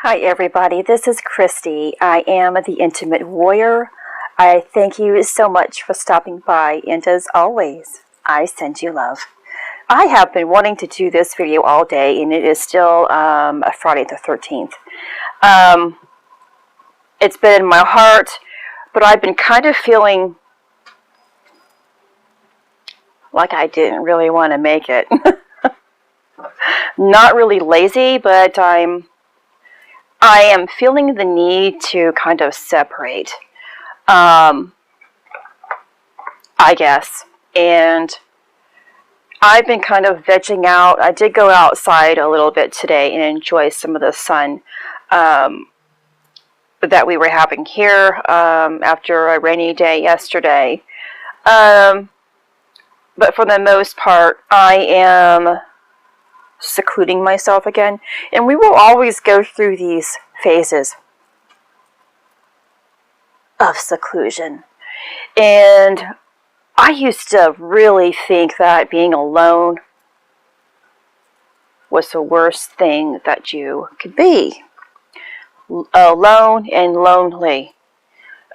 Hi everybody, this is Christy. I am the Intimate Warrior. I thank you so much for stopping by, and as always, I send you love. I have been wanting to do this video all day, and it is still Friday the 13th. It's been in my heart, but I've been kind of feeling like I didn't really want to make it. Not really lazy, but I am feeling the need to kind of separate, I guess. And I've been kind of vegging out. I did go outside a little bit today and enjoy some of the sun that we were having here after a rainy day yesterday. But for the most part, I am secluding myself again, and we will always go through these phases of seclusion. And I used to really think that being alone was the worst thing that you could be. Alone and lonely.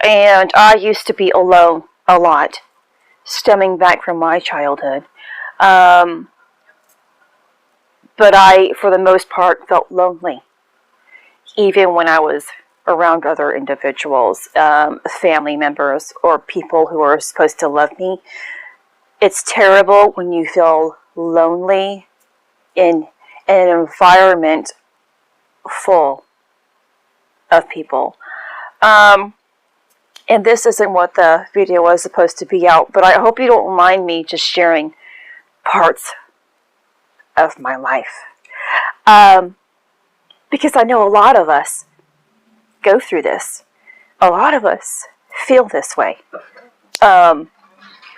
And I used to be alone a lot, stemming back from my childhood. But I, for the most part, felt lonely, even when I was around other individuals, family members, or people who are supposed to love me. It's terrible when you feel lonely in an environment full of people. And this isn't what the video was supposed to be out, but I hope you don't mind me just sharing parts of my life, because I know a lot of us go through this. A lot of us feel this way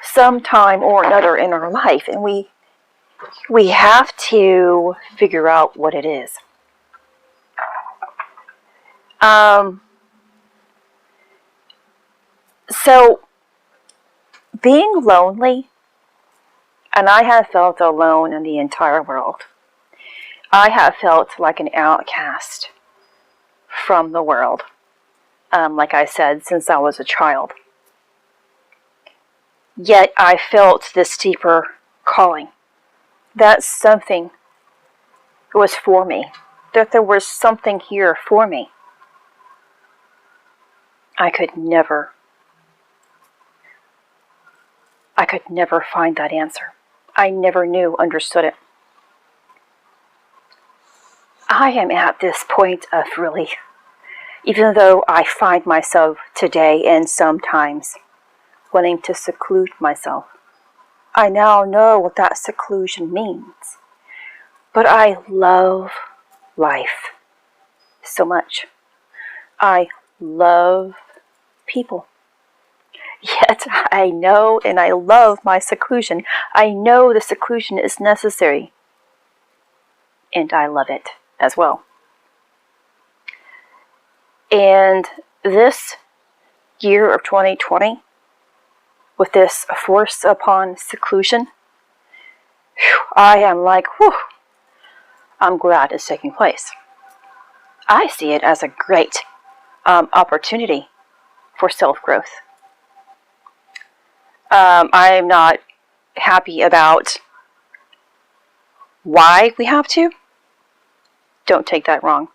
sometime or another in our life, and we have to figure out what it is. So being lonely, and I have felt alone in the entire world. I have felt like an outcast from the world, like I said, since I was a child. Yet I felt this deeper calling, that something was for me, that there was something here for me. I could never find that answer. I never understood it. I am at this point of really, even though I find myself today and sometimes wanting to seclude myself, I now know what that seclusion means. But I love life so much. I love people. Yet I know and I love my seclusion. I know the seclusion is necessary. And I love it as well. And this year of 2020, with this force upon seclusion, I am like, whew, I'm glad it's taking place. I see it as a great opportunity for self-growth. I'm not happy about why we have to. Don't take that wrong.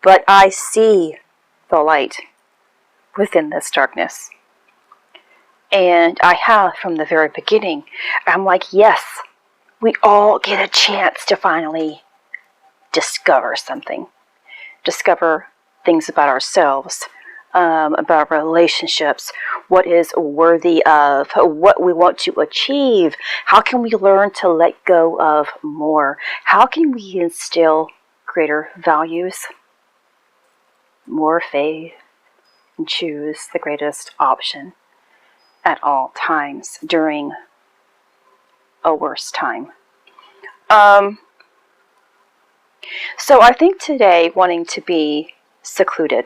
But I see the light within this darkness. And I have from the very beginning. I'm like, yes, we all get a chance to finally discover something. Discover things about ourselves. About relationships, what is worthy of, what we want to achieve. How can we learn to let go of more? How can we instill greater values, more faith, and choose the greatest option at all times during a worse time? So I think today, wanting to be secluded,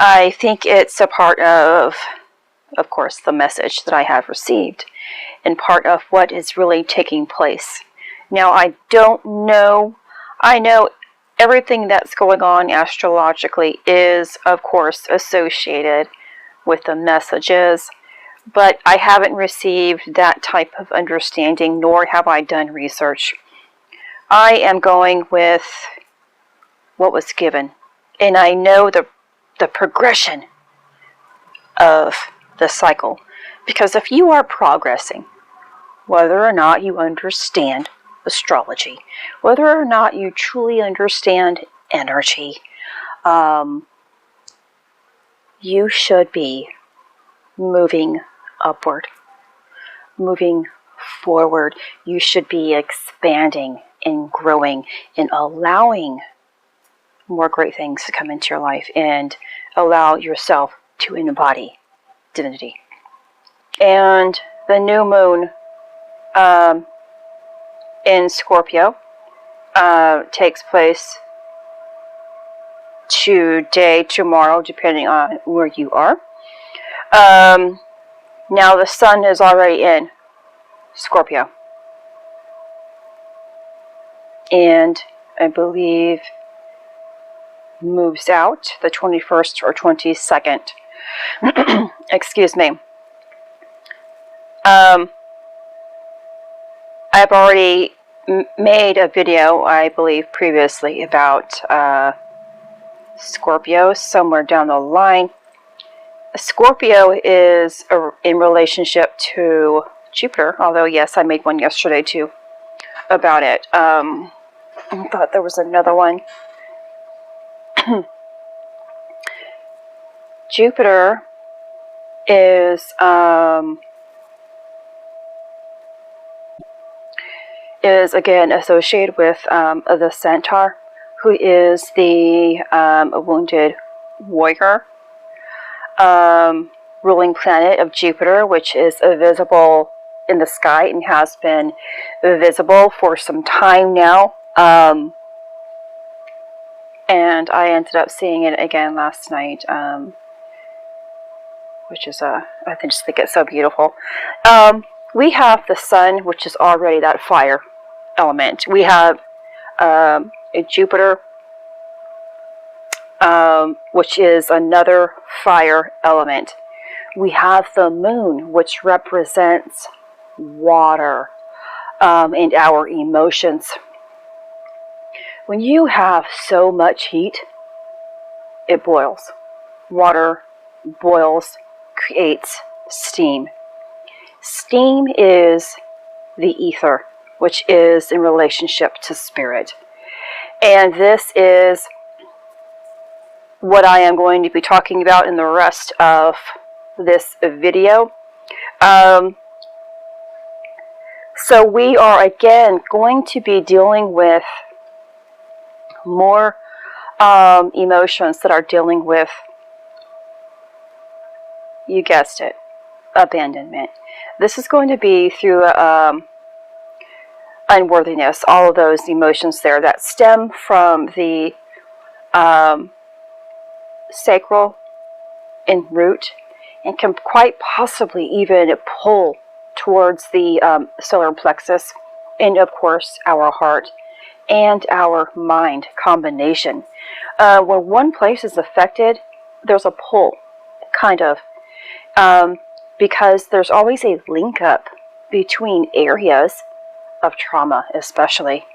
I think it's a part of course, the message that I have received, and part of what is really taking place Now, I don't know, I know everything that's going on astrologically is, of course, associated with the messages, but I haven't received that type of understanding, nor have I done research. I am going with what was given, and I know the progression of the cycle, because if you are progressing, whether or not you understand astrology, whether or not you truly understand energy, you should be moving upward, moving forward. You should be expanding and growing and allowing more great things to come into your life and allow yourself to embody divinity. And the new moon in Scorpio takes place today, tomorrow, depending on where you are. Now the sun is already in Scorpio, and I believe moves out the 21st or 22nd. Excuse me. I've already made a video, I believe, previously about Scorpio somewhere down the line. Scorpio is in relationship to Jupiter, although yes, I made one yesterday too about it. I thought there was another one. Jupiter is again associated with the Centaur, who is the wounded warrior, ruling planet of Jupiter, which is visible in the sky and has been visible for some time now. And I ended up seeing it again last night, which is I just think it's so beautiful. We have the sun, which is already that fire element. We have Jupiter, which is another fire element. We have the moon, which represents water and our emotions. When you have so much heat, it boils. Water boils, creates steam. Steam is the ether, which is in relationship to spirit. And this is what I am going to be talking about in the rest of this video. So we are again going to be dealing with more emotions that are dealing with, you guessed it, abandonment. This is going to be through unworthiness, all of those emotions there that stem from the sacral and root, and can quite possibly even pull towards the solar plexus, and of course our heart and our mind combination. When one place is affected, there's a pull, kind of, because there's always a link up between areas of trauma, especially.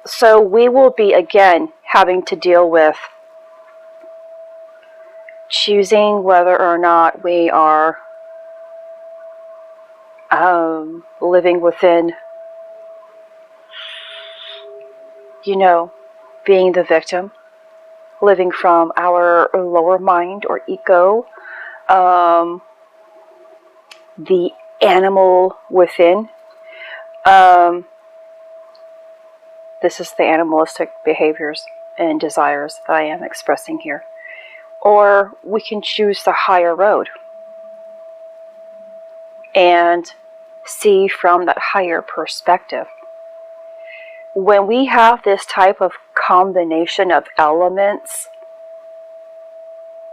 So we will be again having to deal with choosing whether or not we are living within, being the victim, living from our lower mind or ego, the animal within. This is the animalistic behaviors and desires that I am expressing here. Or we can choose the higher road and see from that higher perspective. When we have this type of combination of elements,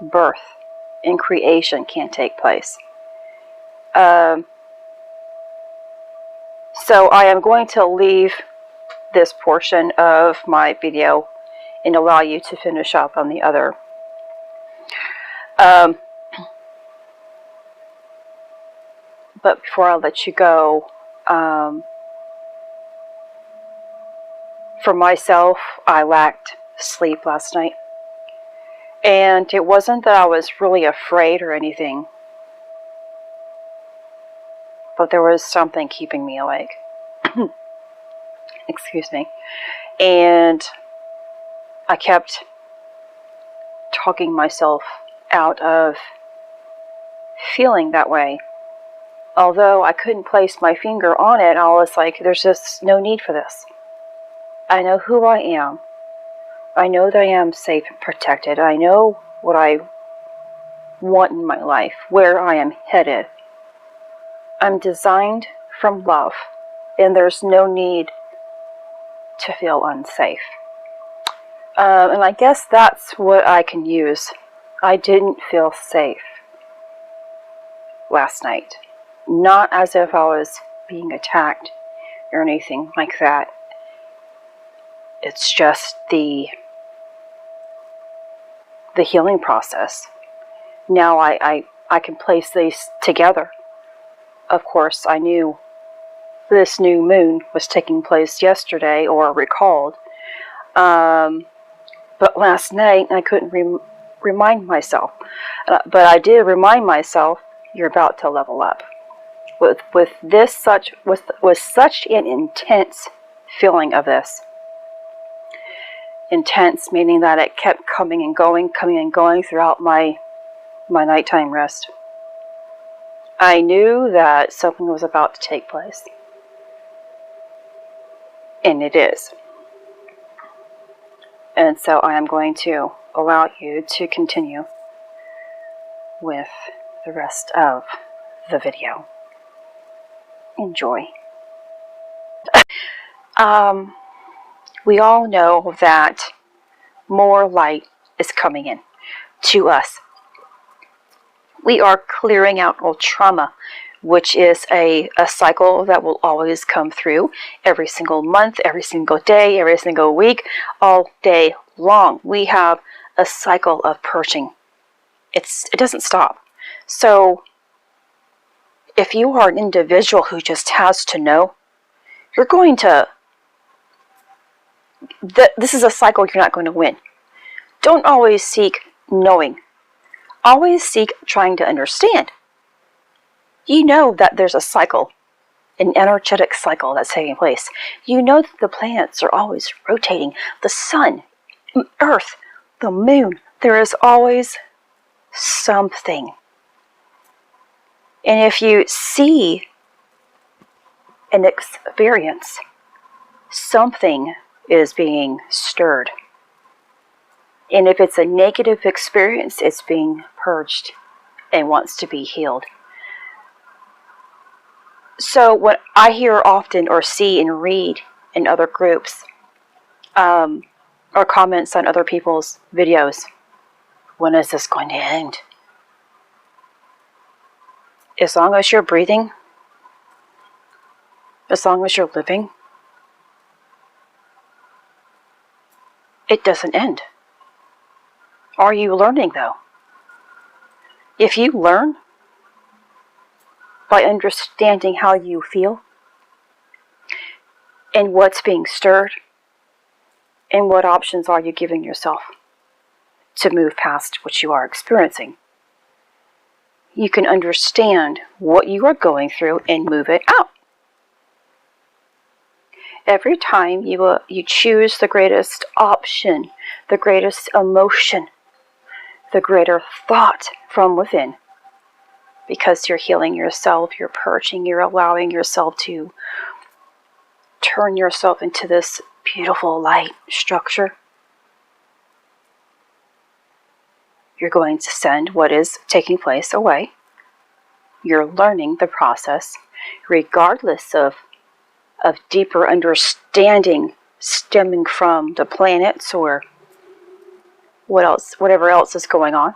birth and creation can take place. So I am going to leave this portion of my video and allow you to finish up on the other. But before I let you go, for myself, I lacked sleep last night. And it wasn't that I was really afraid or anything, but there was something keeping me awake. Excuse me. And I kept talking myself out of feeling that way. Although I couldn't place my finger on it, I was like, there's just no need for this. I know who I am. I know that I am safe and protected. I know what I want in my life, where I am headed. I'm designed from love, and there's no need to feel unsafe. And I guess that's what I can use. I didn't feel safe last night. Not as if I was being attacked or anything like that. It's just the healing process. Now I can place these together. Of course, I knew this new moon was taking place yesterday, or recalled. But last night I couldn't remind myself. But I did remind myself, you're about to level up. With such an intense feeling of this. Intense meaning that it kept coming and going throughout my nighttime rest. I knew that something was about to take place. And it is. And so I am going to allow you to continue with the rest of the video. Enjoy. We all know that more light is coming in to us. We are clearing out old trauma, which is a cycle that will always come through every single month, every single day, every single week, all day long. We have a cycle of purging. It doesn't stop. So if you are an individual who just has to know, you're going to, this is a cycle you're not going to win. Don't always seek knowing. Always seek trying to understand. You know that there's a cycle, an energetic cycle that's taking place. You know that the planets are always rotating. The sun, Earth, the moon. There is always something. And if you see and experience, something is being stirred. And if it's a negative experience, it's being purged and wants to be healed. So what I hear often or see and read in other groups or comments on other people's videos, when is this going to end? As long as you're breathing, as long as you're living, it doesn't end. Are you learning though? If you learn by understanding how you feel and what's being stirred and what options are you giving yourself to move past what you are experiencing, you can understand what you are going through and move it out. Every time you choose the greatest option, the greatest emotion, the greater thought from within, because you're healing yourself, you're purging, you're allowing yourself to turn yourself into this beautiful light structure. You're going to send what is taking place away. You're learning the process, regardless of deeper understanding stemming from the planets or whatever else is going on.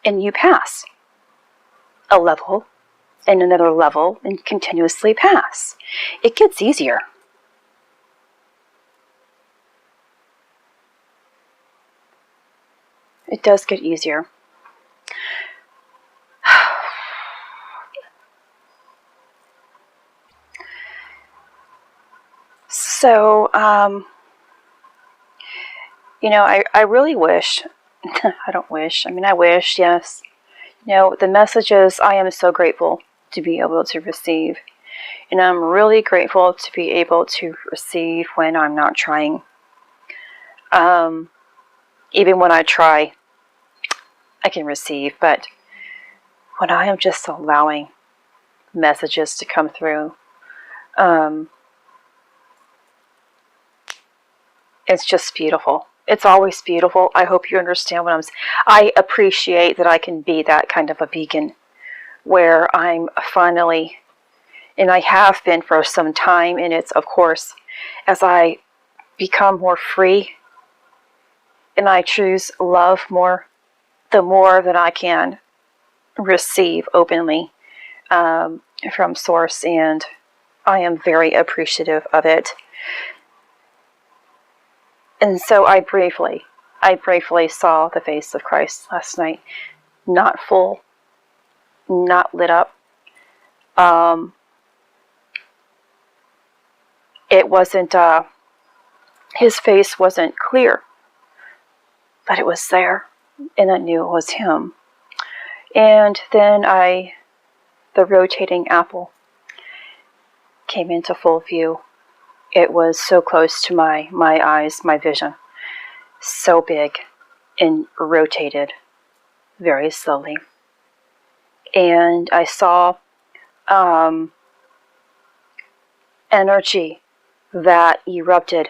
And you pass a level in another level and continuously pass. It gets easier. It does get easier. So, you know, I really wish, I don't wish, I mean, I wish, yes. You know, the messages I am so grateful to be able to receive. And I'm really grateful to be able to receive when I'm not trying. Even when I try, I can receive. But when I am just allowing messages to come through, it's just beautiful. It's always beautiful. I hope you understand what I'm saying. I appreciate that I can be that kind of a beacon where I'm finally, and I have been for some time, and it's, of course, as I become more free and I choose love more, the more that I can receive openly from Source, and I am very appreciative of it. And so I briefly saw the face of Christ last night. Not full, not lit up. It wasn't, his face wasn't clear, but it was there, and I knew it was him. And then the rotating apple came into full view. It was so close to my eyes, my vision, so big, and rotated very slowly. And I saw energy that erupted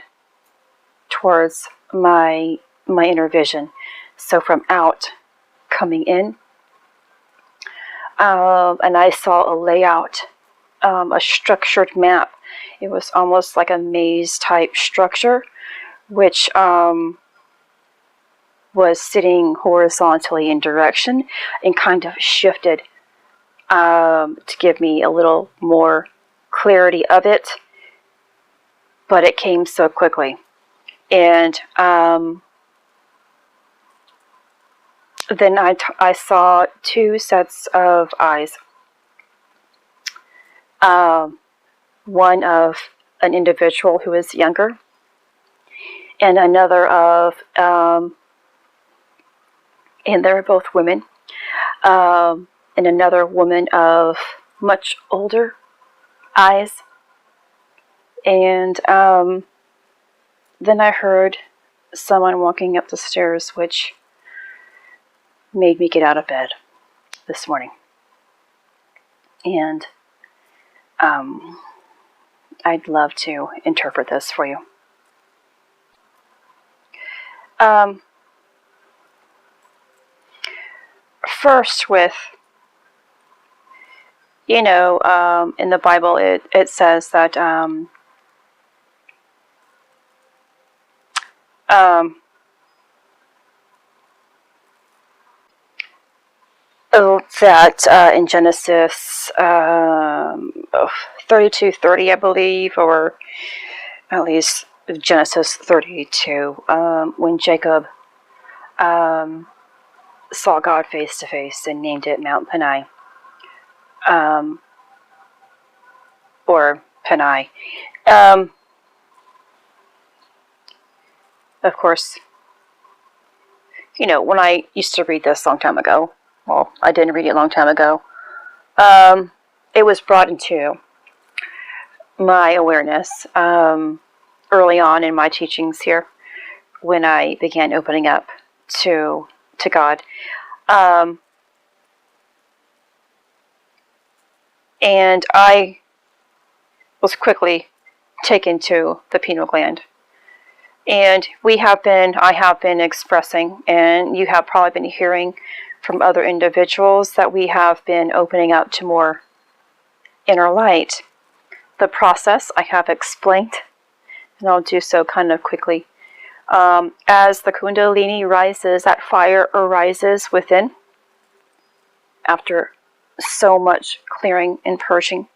towards my inner vision. So from out, coming in, and I saw a layout, a structured map. It was almost like a maze type structure, which was sitting horizontally in direction and kind of shifted to give me a little more clarity of it. But it came so quickly. And then I saw two sets of eyes. One of an individual who is younger, and another of, and they're both women, and another woman of much older eyes. And then I heard someone walking up the stairs, which made me get out of bed this morning. And I'd love to interpret this for you. First with, you know, in the Bible it says that in Genesis 32:30, I believe, or at least Genesis 32, when Jacob saw God face to face and named it Mount Penai, or Penai. Of course, you know, when I used to read this a long time ago, well, I didn't read it a long time ago, it was brought into my awareness early on in my teachings here, when I began opening up to God. And I was quickly taken to the pineal gland. And I have been expressing, and you have probably been hearing from other individuals, that we have been opening up to more inner light. The process I have explained, and I'll do so kind of quickly. As the Kundalini rises, that fire arises within after so much clearing and purging,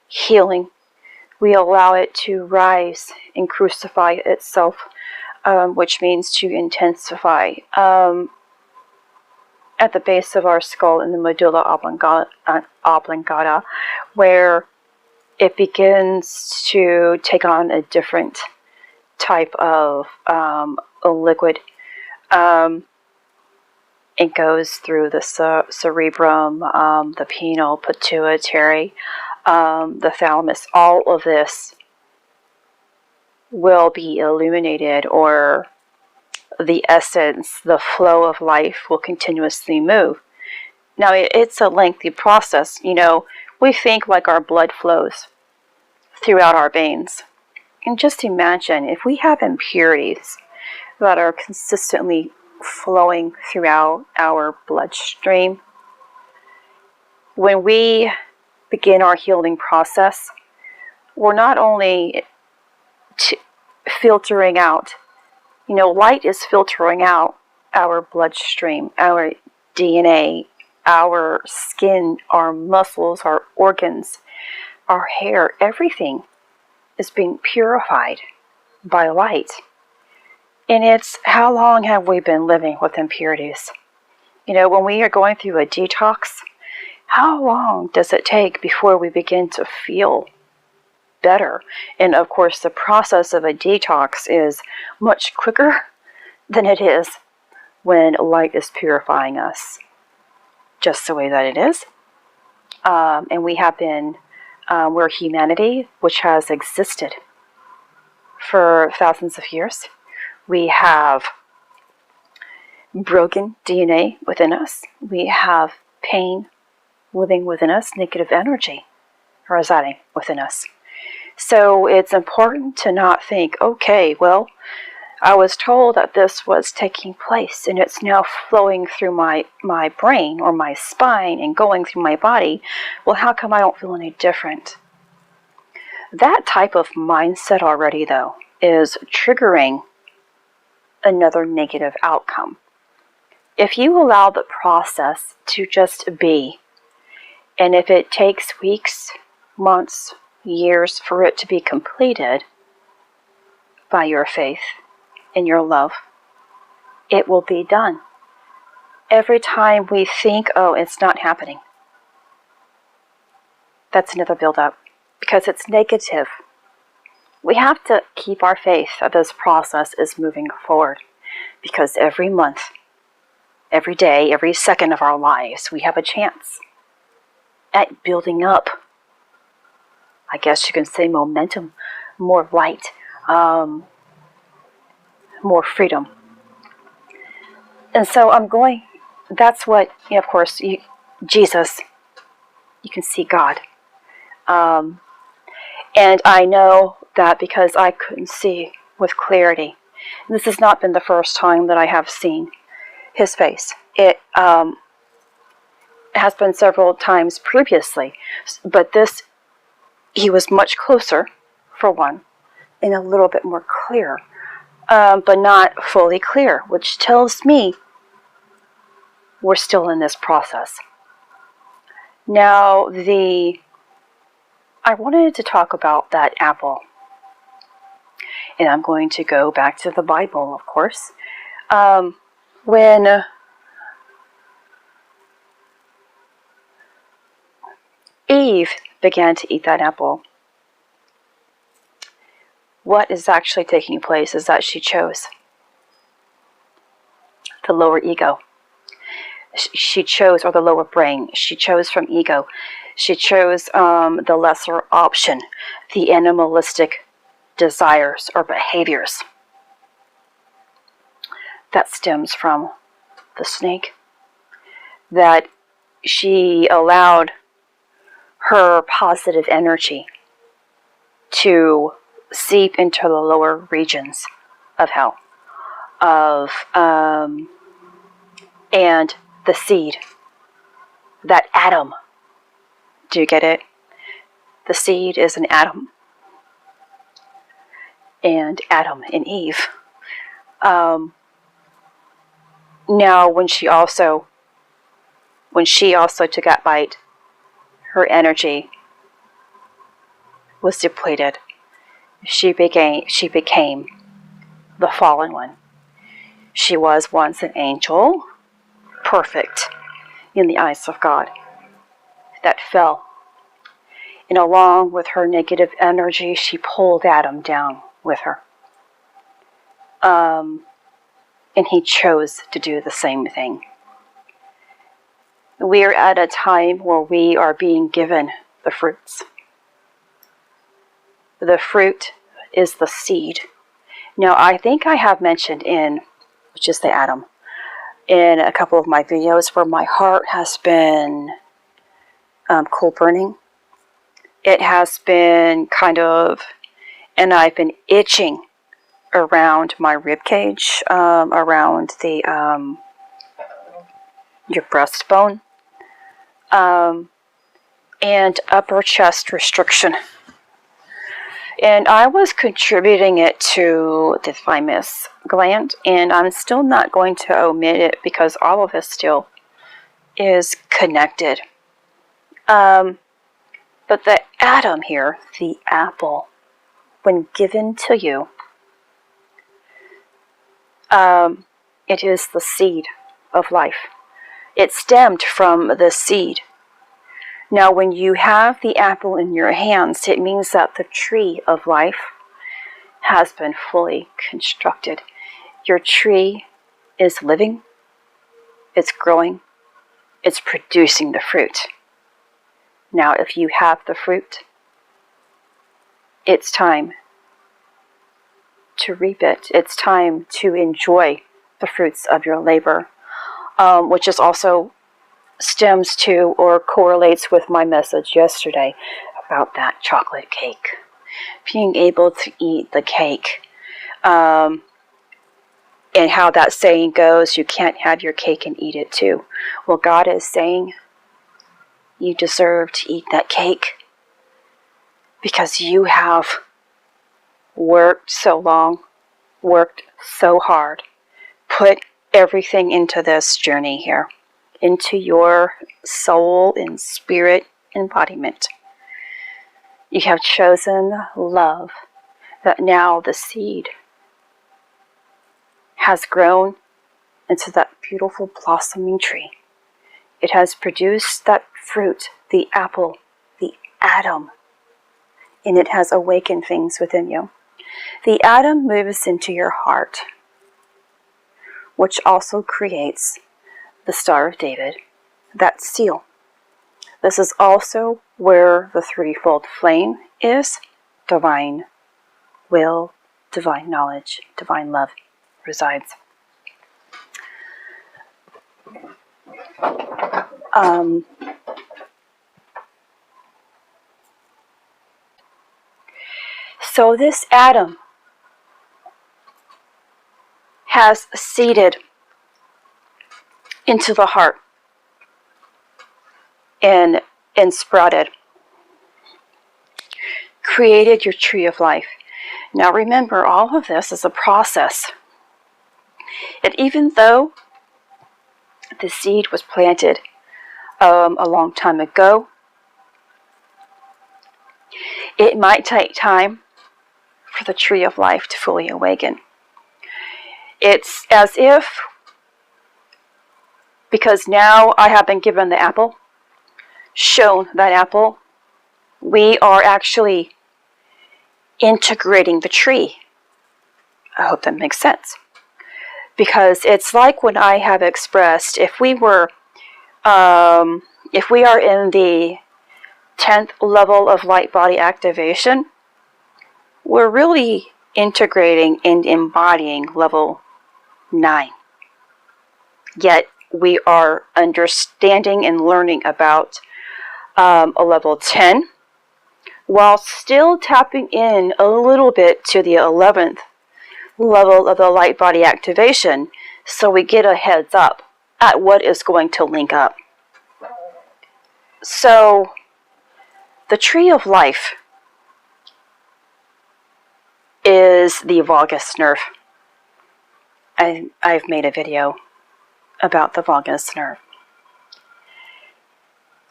healing. We allow it to rise and crucify itself, which means to intensify. At the base of our skull in the medulla oblongata, where it begins to take on a different type of a liquid. It goes through the cerebrum, the pineal, pituitary, the thalamus. All of this will be illuminated, or the essence, the flow of life will continuously move. Now, it's a lengthy process. You know, we think like our blood flows throughout our veins. And just imagine if we have impurities that are consistently flowing throughout our bloodstream. When we begin our healing process, we're not only filtering out, you know, light is filtering out our bloodstream, our DNA, our skin, our muscles, our organs, our hair, everything is being purified by light. And it's, how long have we been living with impurities? You know, when we are going through a detox, how long does it take before we begin to feel better? And of course, the process of a detox is much quicker than it is when light is purifying us, just the way that it is. And we have been, we're humanity, which has existed for thousands of years. We have broken DNA within us. We have pain living within us, negative energy residing within us. So it's important to not think, okay, well, I was told that this was taking place and it's now flowing through my brain or my spine and going through my body. Well, how come I don't feel any different? That type of mindset already, though, is triggering another negative outcome. If you allow the process to just be, and if it takes weeks, months, years for it to be completed by your faith and your love, it will be done. Every time we think, oh, it's not happening, that's another build-up, because it's negative. We have to keep our faith that this process is moving forward, because every month, every day, every second of our lives, we have a chance at building up, I guess you can say, momentum, more light, more freedom. And so that's what, you know, of course, Jesus, you can see God. And I know that because I couldn't see with clarity. And this has not been the first time that I have seen his face. It has been several times previously, but this, he was much closer, for one, and a little bit more clear, but not fully clear, which tells me we're still in this process. Now, I wanted to talk about that apple, and I'm going to go back to the Bible, of course. When Eve began to eat that apple, what is actually taking place is that she chose the lower ego. She chose, or the lower brain. She chose from ego. She chose the lesser option, the animalistic desires or behaviors. That stems from the snake. That she allowed her positive energy to seep into the lower regions of hell, and the seed, that atom. Do you get it? The seed is an atom, and Adam and Eve. Now, when she also when she also took that bite, her energy was depleted. She became the fallen one. She was once an angel, perfect in the eyes of God, that fell. And along with her negative energy, she pulled Adam down with her. And he chose to do the same thing. We are at a time where we are being given the fruits. The fruit is the seed. Now, I think I have mentioned which is the Adam, in a couple of my videos where my heart has been coal burning. It has been and I've been itching around my rib cage, around the your breastbone, and upper chest restriction. And I was contributing it to the thymus gland, and I'm still not going to omit it because all of it still is connected. But the Adam here, the apple, when given to you, it is the seed of life. It stemmed from the seed. Now, when you have the apple in your hands, it means that the tree of life has been fully constructed. Your tree is living, it's growing, it's producing the fruit. Now, if you have the fruit, it's time to reap it. It's time to enjoy the fruits of your labor, which is also stems to or correlates with my message yesterday about that chocolate cake. Being able to eat the cake. And how that saying goes, you can't have your cake and eat it too. Well, God is saying, you deserve to eat that cake because you have worked so long, worked so hard, put everything into this journey here, into your soul and spirit embodiment. You have chosen love, that now the seed has grown into that beautiful blossoming tree. It has produced that fruit, the apple, the Adam, and it has awakened things within you. The Adam moves into your heart, which also creates the Star of David, that seal. This is also where the threefold flame is: divine will, divine knowledge, divine love resides. So this Adam has seeded into the heart and sprouted, created your tree of life. Now remember, all of this is a process. And even though the seed was planted a long time ago, it might take time for the tree of life to fully awaken. It's as if, because now I have been given the apple, shown that apple, we are actually integrating the tree. I hope that makes sense. Because it's like when I have expressed, if we are in the 10th level of light body activation, we're really integrating and embodying level 9. Yet we are understanding and learning about a level 10, while still tapping in a little bit to the 11th level of the light body activation, so we get a heads up at what is going to link up. So the tree of life is the vagus nerve. I've made a video about the vagus nerve.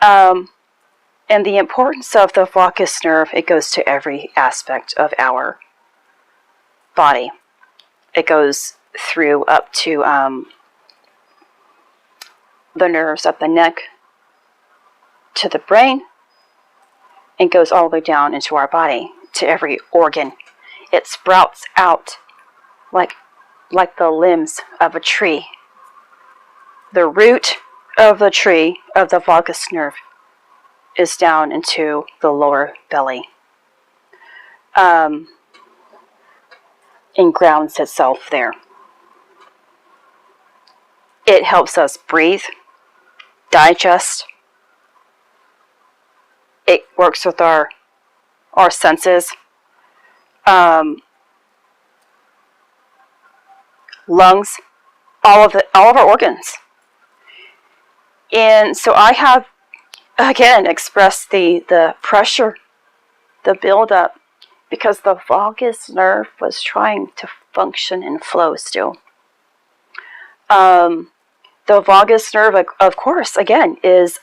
And the importance of the vagus nerve, it goes to every aspect of our body. It goes through up to the nerves up the neck to the brain, and goes all the way down into our body to every organ. It sprouts out like the limbs of a tree. The root of the tree of the vagus nerve is down into the lower belly, and grounds itself there. It helps us breathe, digest. It works with our senses, lungs, all of our organs. And so I have, again, expressed the pressure, the buildup, because the vagus nerve was trying to function and flow still. The vagus nerve, of course, again, is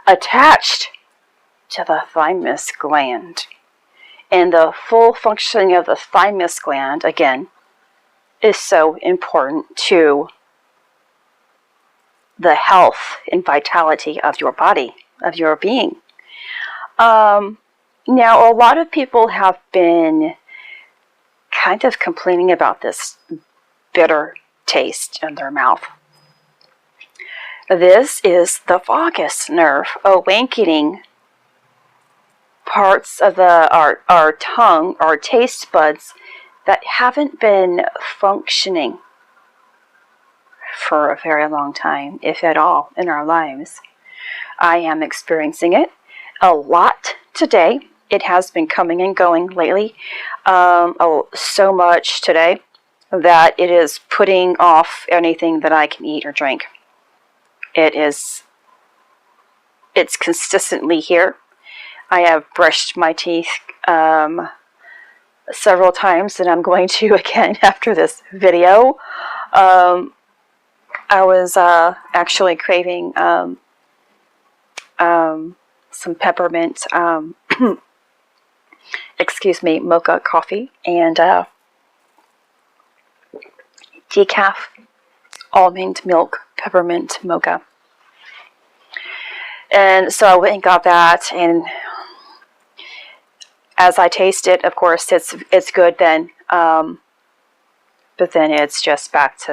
attached to the thymus gland. And the full functioning of the thymus gland, again, is so important to the health and vitality of your body, of your being. Now, a lot of people have been kind of complaining about this bitter taste in their mouth. This is the vagus nerve awakening parts of our tongue, our taste buds, that haven't been functioning for a very long time, if at all, in our lives. I am experiencing it a lot today. It has been coming and going lately, so much today that it is putting off anything that I can eat or drink. It's consistently here. I have brushed my teeth several times, and I'm going to again after this video. I was actually craving some peppermint, mocha coffee, and decaf almond milk peppermint mocha. And so I went and got that, and as I taste it, of course, it's good then, but then it's just back to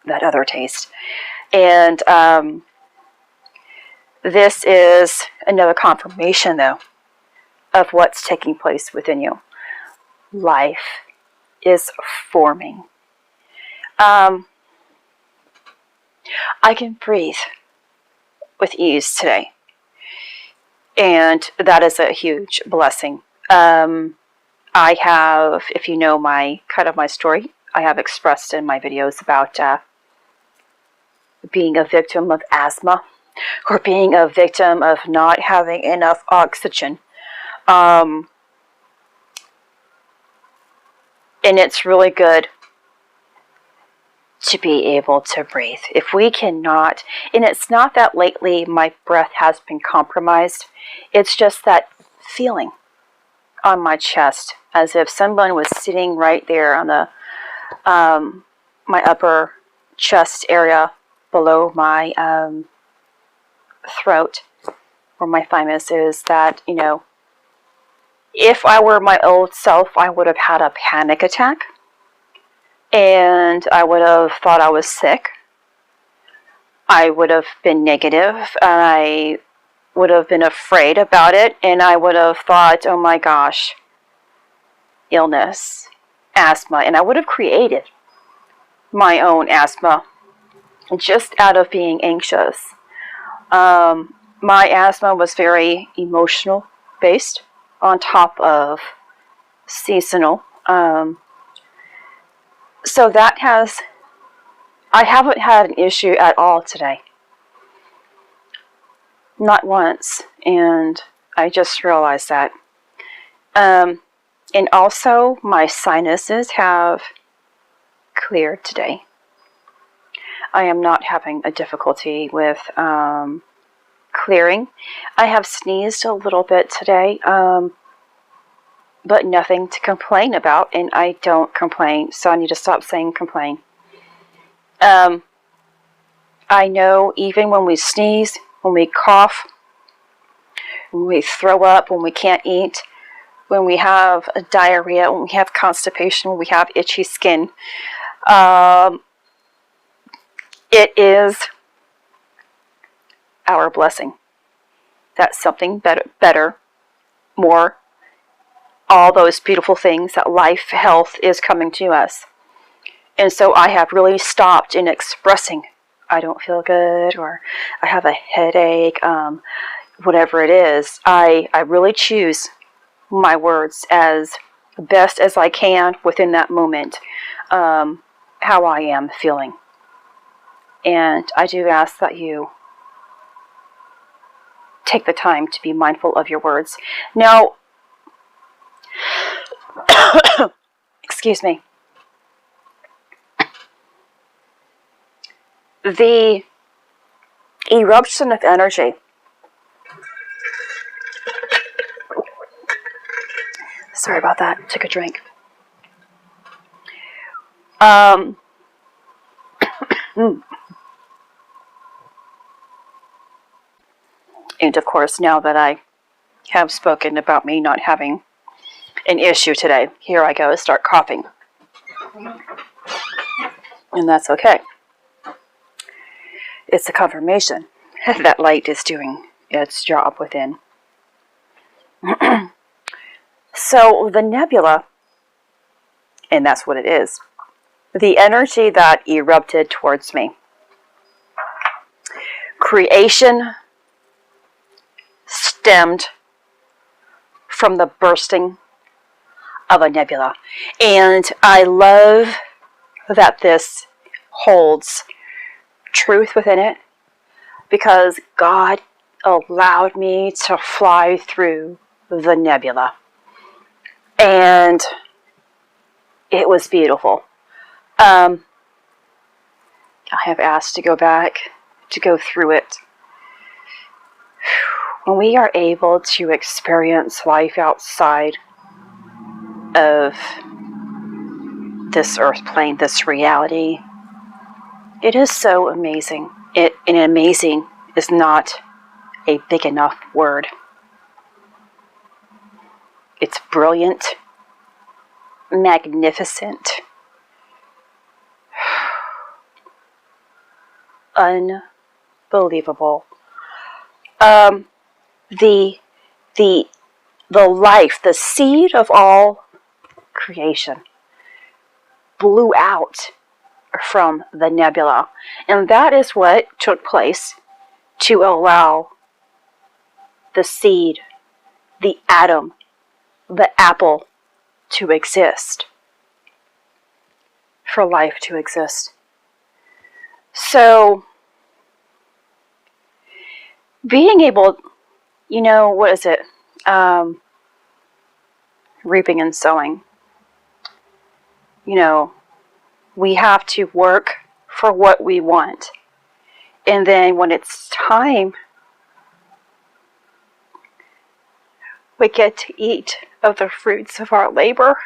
that other taste. And this is another confirmation, though, of what's taking place within you. Life is forming. I can breathe with ease today, and that is a huge blessing. I have, if you know my story, I have expressed in my videos about being a victim of asthma, or being a victim of not having enough oxygen. And it's really good to be able to breathe. If we cannot, and it's not that lately my breath has been compromised, it's just that feeling on my chest, as if someone was sitting right there on the my upper chest area below my throat, where my thymus is. That, you know, if I were my old self, I would have had a panic attack, and I would have thought I was sick. I would have been negative, and I would have been afraid about it, and I would have thought, oh my gosh, illness, asthma, and I would have created my own asthma just out of being anxious. My asthma was very emotional based, on top of seasonal. So that I haven't had an issue at all today. Not once. And I just realized that. And also my sinuses have cleared today. I am not having a difficulty with clearing. I have sneezed a little bit today, but nothing to complain about, and I don't complain, so I need to stop saying complain. I know even when we sneeze, when we cough, when we throw up, when we can't eat, when we have diarrhea, when we have constipation, when we have itchy skin, it is our blessing. That's something better, more, all those beautiful things that life, health is coming to us. And so I have really stopped in expressing, I don't feel good, or I have a headache, whatever it is. I really choose my words as best as I can within that moment, how I am feeling. And I do ask that you take the time to be mindful of your words. Now, excuse me. The eruption of energy. Sorry about that. Took a drink. And of course, now that I have spoken about me not having an issue today, here I go, start coughing. And that's okay. It's a confirmation that light is doing its job within. So the nebula, and that's what it is, the energy that erupted towards me. Creation stemmed from the bursting of a nebula. And I love that this holds truth within it, because God allowed me to fly through the nebula. And it was beautiful. I have asked to go back, to go through it. When we are able to experience life outside of this earth plane, this reality, it is so amazing. And amazing is not a big enough word. It's brilliant, magnificent, unbelievable. The life, the seed of all creation, blew out from the nebula. And that is what took place to allow the seed, the atom, the apple to exist, for life to exist. So, being able, what is it? Reaping and sowing. We have to work for what we want. And then when it's time, we get to eat of the fruits of our labor.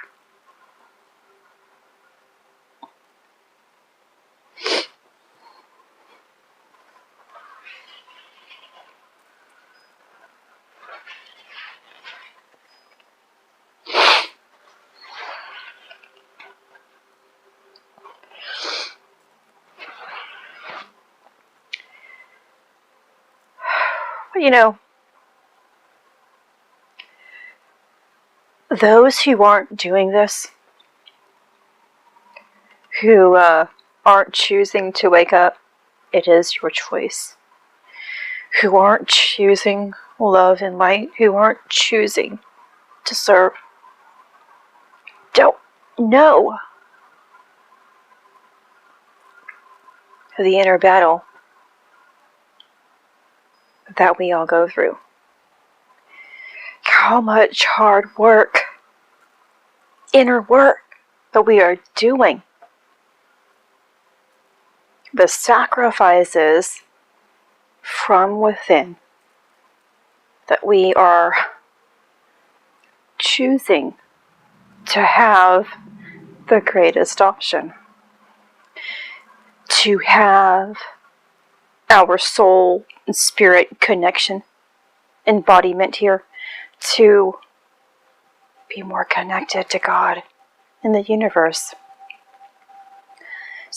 Those who aren't doing this, who aren't choosing to wake up, it is your choice. Who aren't choosing love and light, who aren't choosing to serve, don't know the inner battle that we all go through. How much hard work, inner work that we are doing. The sacrifices from within that we are choosing to have the greatest option, to have our soul and spirit connection, embodiment here, to be more connected to God and the universe,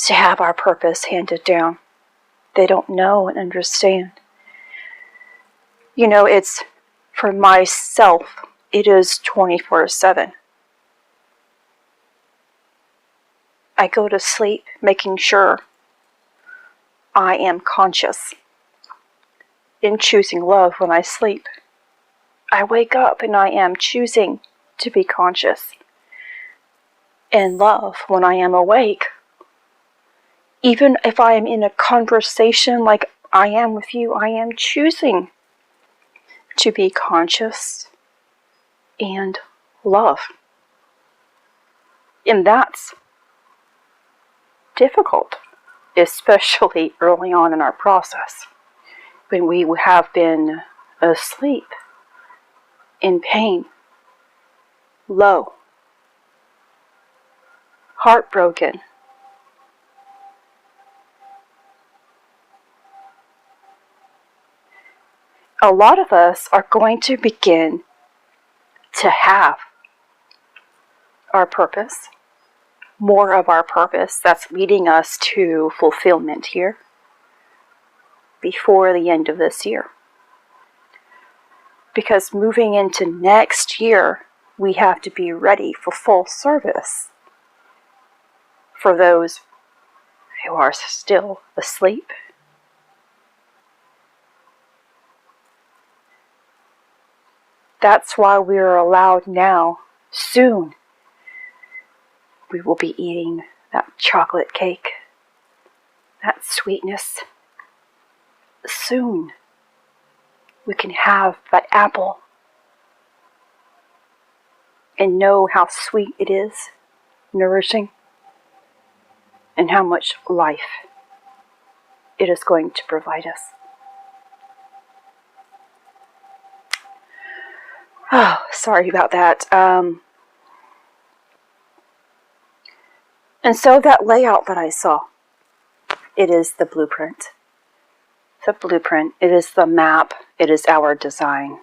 to have our purpose handed down. They don't know and understand. You know, it's, for myself, it is 24/7. I go to sleep making sure I am conscious in choosing love when I sleep. I wake up and I am choosing to be conscious in love when I am awake. Even if I am in a conversation like I am with you, I am choosing to be conscious and love. And that's difficult, especially early on in our process, when we have been asleep, in pain, low, heartbroken. A lot of us are going to begin to have our purpose, more of our purpose that's leading us to fulfillment here before the end of this year. Because moving into next year, we have to be ready for full service for those who are still asleep. That's why we are allowed now, soon, we will be eating that chocolate cake, that sweetness. Soon, we can have that apple and know how sweet it is, nourishing, and how much life it is going to provide us. Oh, sorry about that. And so that layout that I saw, it is the blueprint. The blueprint, it is the map, it is our design.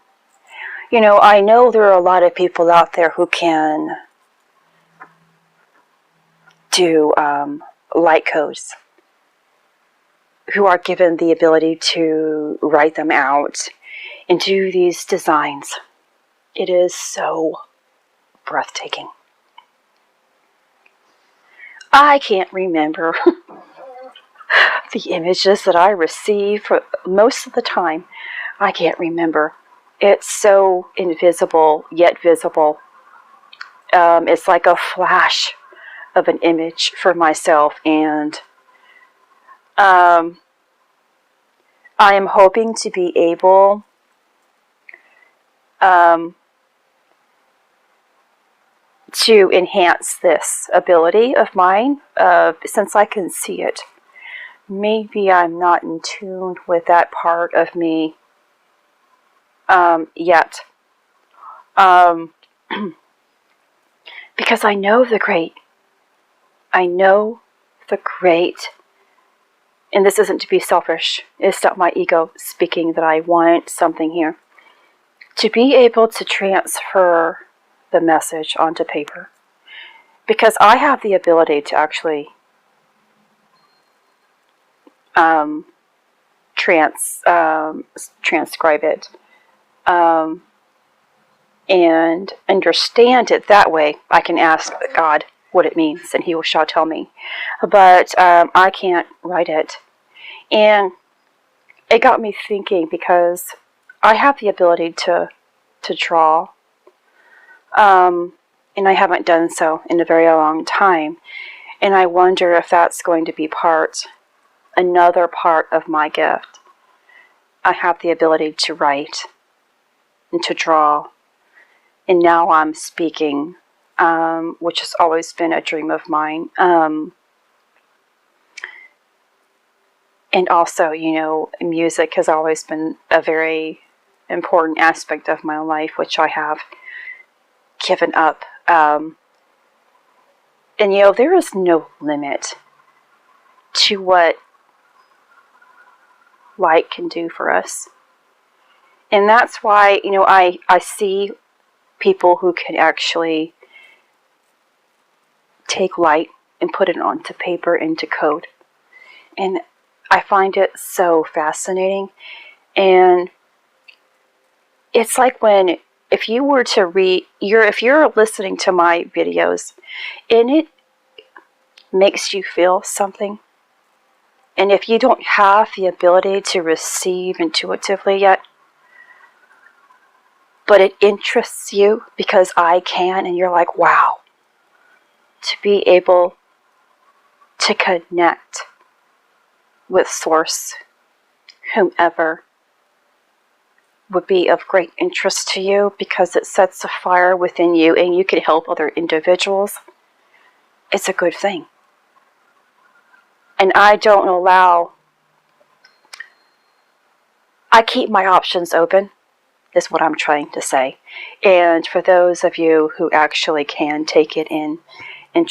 You know, I know there are a lot of people out there who can do light codes, who are given the ability to write them out and do these designs. It is so breathtaking. I can't remember the images that I receive for most of the time. I can't remember. It's so invisible yet visible. It's like a flash of an image for myself, and I am hoping to be able to enhance this ability of mine, since I can see it. Maybe I'm not in tune with that part of me yet. Because I know the great. I know the great. And this isn't to be selfish. It's not my ego speaking that I want something here. To be able to transfer the message onto paper. Because I have the ability to actually transcribe it and understand it that way. I can ask God what it means, and He shall tell me. But I can't write it. And it got me thinking, because I have the ability to draw, and I haven't done so in a very long time. And I wonder if that's going to be another part of my gift. I have the ability to write and to draw, and now I'm speaking, which has always been a dream of mine. And also, you know, music has always been a very important aspect of my life, which I have given up. And you know, there is no limit to what light can do for us. And that's why, you know, I see people who can actually take light and put it onto paper, into code. And I find it so fascinating. And it's like when, if you were to if you're listening to my videos and it makes you feel something, and if you don't have the ability to receive intuitively yet, but it interests you because I can, and you're like, wow, to be able to connect with Source, whomever would be of great interest to you, because it sets a fire within you and you can help other individuals, it's a good thing. And I don't allow, I keep my options open, is what I'm trying to say. And for those of you who actually can take it in and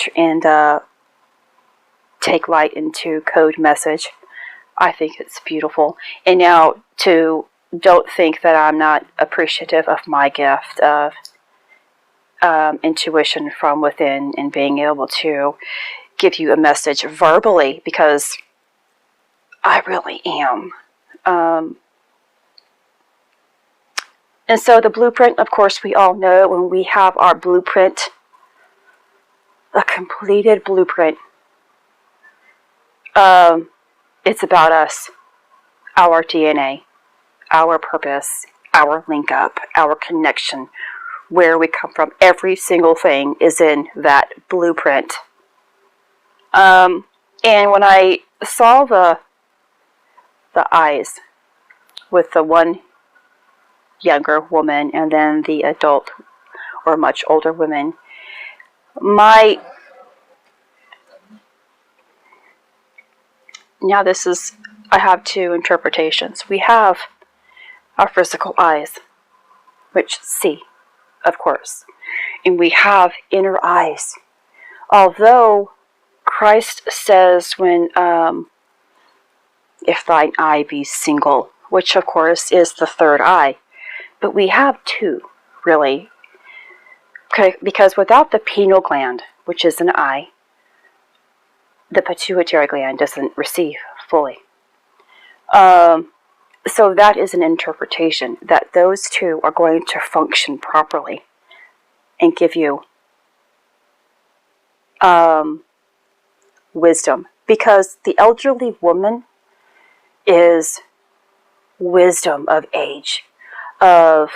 take light into code message, I think it's beautiful. And now, don't think that I'm not appreciative of my gift of intuition from within and being able to give you a message verbally, because I really am. And so the blueprint, of course, we all know when we have our blueprint, a completed blueprint, it's about us, our DNA, our purpose, our link up, our connection, where we come from. Every single thing is in that blueprint. And when I saw the eyes with the one younger woman and then the adult or much older woman, now this is, I have two interpretations. We have our physical eyes, which see, of course, and we have inner eyes. Although Christ says when, if thine eye be single, which of course is the third eye, but we have two, really, because without the pineal gland, which is an eye, the pituitary gland doesn't receive fully. So that is an interpretation, that those two are going to function properly and give you wisdom. Because the elderly woman is wisdom of age, of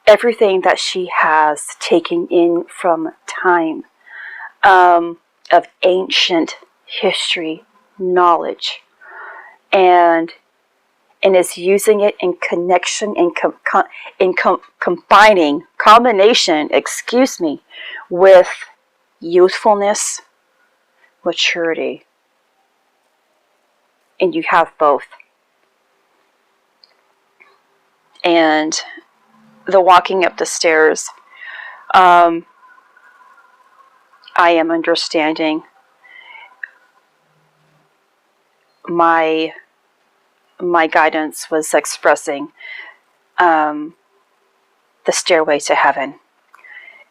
everything that she has taken in from time, of ancient history, knowledge, and is using it in connection and combination, with youthfulness, maturity, and you have both. And the walking up the stairs, I am understanding my guidance was expressing the stairway to heaven.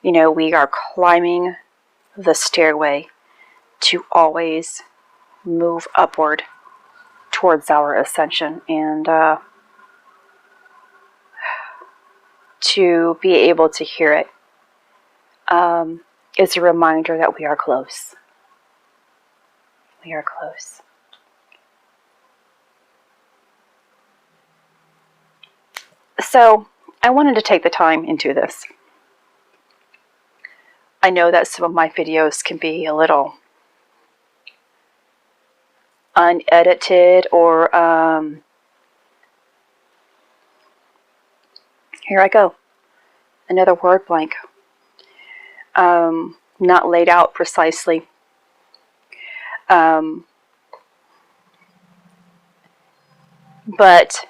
You know, we are climbing the stairway to always move upward towards our ascension, and to be able to hear it is a reminder that we are close. We are close. So I wanted to take the time into this. I know that some of my videos can be a little unedited, or here I go, another word blank, not laid out precisely. But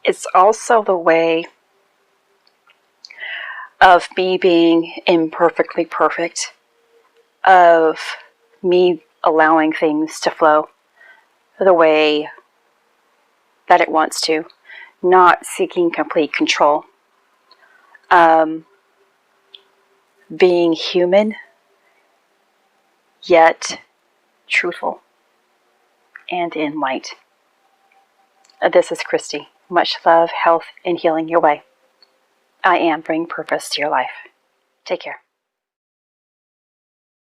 it's also the way of me being imperfectly perfect, of me allowing things to flow the way that it wants to, not seeking complete control. Being human, yet truthful and in light. This is Christy. Much love, health, and healing your way. I am bringing purpose to your life. Take care.